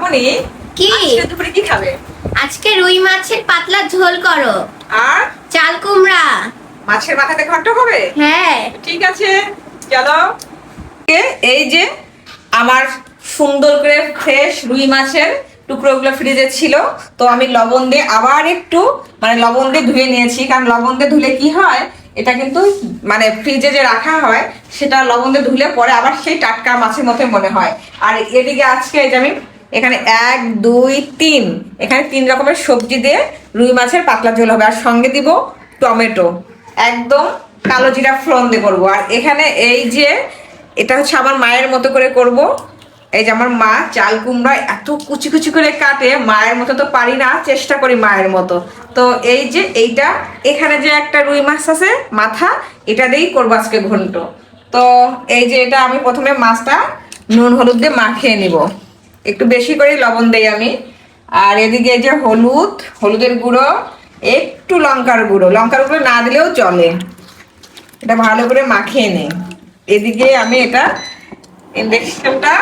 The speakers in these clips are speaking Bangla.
মামনি কি? আজকে দুপুরে কি খাবে? আজকে রুই মাছের পাতলা ঝোল করো। আর চাল কুমড়া। মাছের মাথাতে ঘন্ট হবে? হ্যাঁ। ঠিক আছে, চলো। এই যে আমার সুন্দর করে ফ্রেশ রুই মাছের টুকরোগুলো ফ্রিজে ছিল, তো আমি লবণ দিয়ে আবার একটু লবণ দিয়ে ধুয়ে নিয়েছি। কারণ লবণ দিয়ে ধুলে কি হয়, এটা কিন্তু ফ্রিজে যে রাখা হয় সেটা লবণ দিয়ে ধুলে পরে আবার সেই টাটকা মাছের মতো মনে হয়। আর এদিকে আজকে এই যে আমি এখানে 1 2 3 এখানে 3 রকমের সবজি দিয়ে রুই মাছের পাতলা ঝোল হবে। আর সঙ্গে দিব টমেটো, একদম কালো জিরা ফোড়ন দিয়ে করবো। আর এখানে এই যে এটা হচ্ছে আমার মায়ের মতো করে করব। এই যে আমার মা চাল কুমড়া এত কুচি কুচি করে কাটে, মায়ের মতো তো পারি না, চেষ্টা করি মায়ের মতো। তো এই যে এইটা এখানে যে একটা রুই মাছ আছে মাথা, এটা দিয়েই করবো আজকে ঘন্ট। তো এই যে এটা আমি প্রথমে মাছটা নুন হলুদ দিয়ে মাখিয়ে নিব, একটু বেশি করে লবণ দেই আমি। আর এদিকে এই যে হলুদের গুঁড়ো, একটু লঙ্কার গুঁড়ো না দিলেও চলে, এটা ভালো করে মাখিয়ে নিই। এদিকে আমি এটা ইন্ডাকশনটা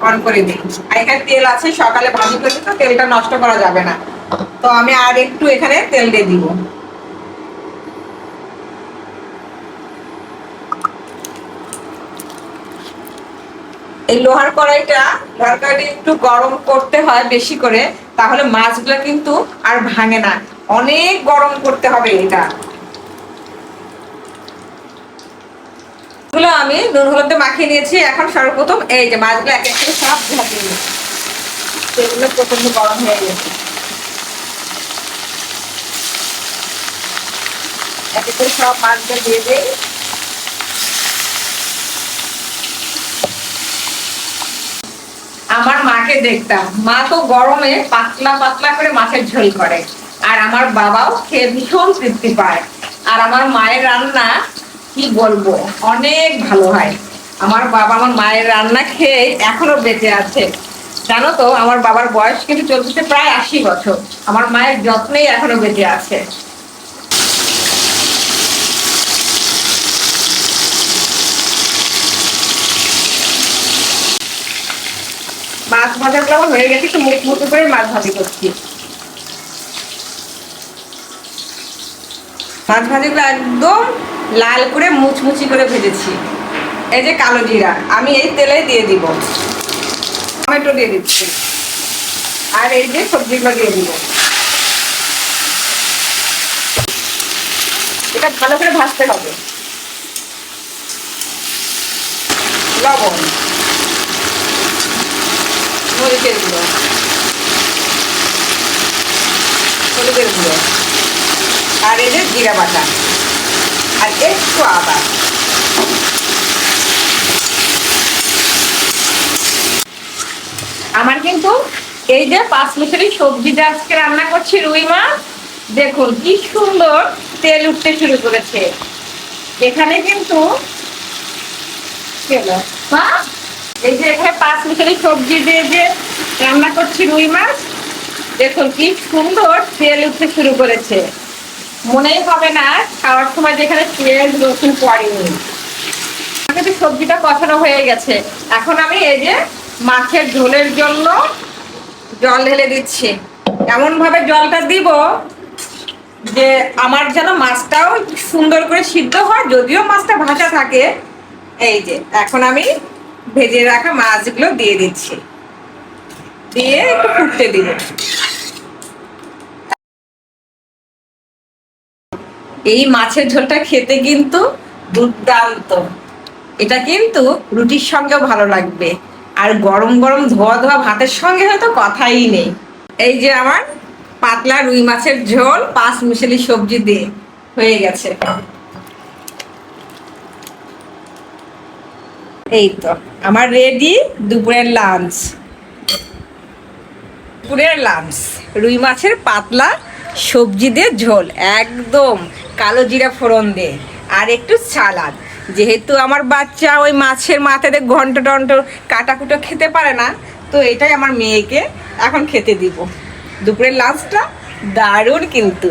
অন করে দিই। আর এখানে তেল আছে, সকালে ভাজি করেছি তো তেলটা নষ্ট করা যাবে না, তো আমি আর একটু এখানে তেল দিয়ে দিব। এই লোহার কড়াইটা একটু গরম করতে হয় বেশি করে, তাহলে মাছগুলো কিন্তু আর ভাঙে না। অনেক গরম করতে হবে এটা। আমি নুন হলুদে মাখিয়ে নিয়েছি। এখন সর্বপ্রথম এই যে মাছগুলো এক এক করে সব ভাজিয়ে নিই। তেলগুলো প্রচন্ড গরম হয়ে গেছে, এক এক করে সব মাছগুলো দিয়ে দিই। আমার মাকে দেখতাম, মা তো গরমে পাতলা পাতলা করে মাছের ঝোল করে, আর আমার বাবাও খেয়ে ভীষণ তৃপ্তি পায়। আর আমার মায়ের রান্না কি বলবো, অনেক ভালো হয়। আমার বাবা আমার মায়ের রান্না খেয়ে এখনো বেঁচে আছে। জানো তো, আমার বাবার বয়স কিন্তু চলছে প্রায় 80 বছর, আমার মায়ের যত্নেই এখনো বেঁচে আছে। মাছ ভাজাগুলো আমার হয়ে গেছে, একটু মুখমুখে করে মাছ ভাজি করছি। মাছ ভাজিগুলো একদম লাল করে মুচমুচি করে ভেজেছি। এই যে কালো জিরা আমি এই তেলে দিয়ে দিব, টমেটো দিয়ে দিচ্ছি, আর এই যে সবজিগুলো দিয়ে দিব। এটা ভালো করে ভাজতে হবে। লবণ, মরিচের গুঁড়ো, হলুদের গুঁড়ো, আর এই যে জিরা বাটা, আর একটু আদা। আমার কিন্তু এই যে 5 মিশালি সবজিটা আজকে রান্না করছি রুই মাছ, দেখুন কি সুন্দর তেল উঠতে শুরু করেছে। এখানে কিন্তু এই যে এখানে 5 মিশালি সবজি দিয়ে যে রান্না করছি রুই মাছ, দেখুন কি সুন্দর তেল উঠতে শুরু করেছে। মনেই হবে না খাওয়ার সময় যেখানে পেঁয়াজ রসুন পড়েনি। কিন্তু সবজিটা কষানো হয়ে গেছে। এখন আমি এই যে মাছের ঝোলের জন্য জল ঢেলে দিচ্ছি। এমন ভাবে জলটা দিব যে আমার যেন মাছটাও সুন্দর করে সিদ্ধ হয়, যদিও মাছটা ভাজা থাকে। এই যে এখন আমি ভেজে রাখা মাছগুলো দিয়ে দিচ্ছি, দিয়ে একটু ফুটতে দিব। এই মাছের ঝোলটা খেতে কিন্তু দুর্দান্ত, এটা কিন্তু রুটির সঙ্গেও ভালো লাগবে, আর গরম গরম ধোয়া ধোয়া ভাতের সঙ্গে হয়তো কথাই নেই। এই যে আমার পাতলা রুই মাছের ঝোল 5 মিশালি সবজি দিয়ে হয়ে গেছে। এই তো আমার রেডি দুপুরের লাঞ্চ। রুই মাছের পাতলা সবজি দিয়ে ঝোল, একদম কালো জিরা ফোড়ন দিয়ে, আর একটু সালাদ। যেহেতু আমার বাচ্চা ওই মাছের মাথাতে ঘন্ট টন্ট কাটাকুটো খেতে পারে না, তো এটাই আমার মেয়েকে এখন খেতে দিব। দুপুরের লাঞ্চটা দারুণ কিন্তু।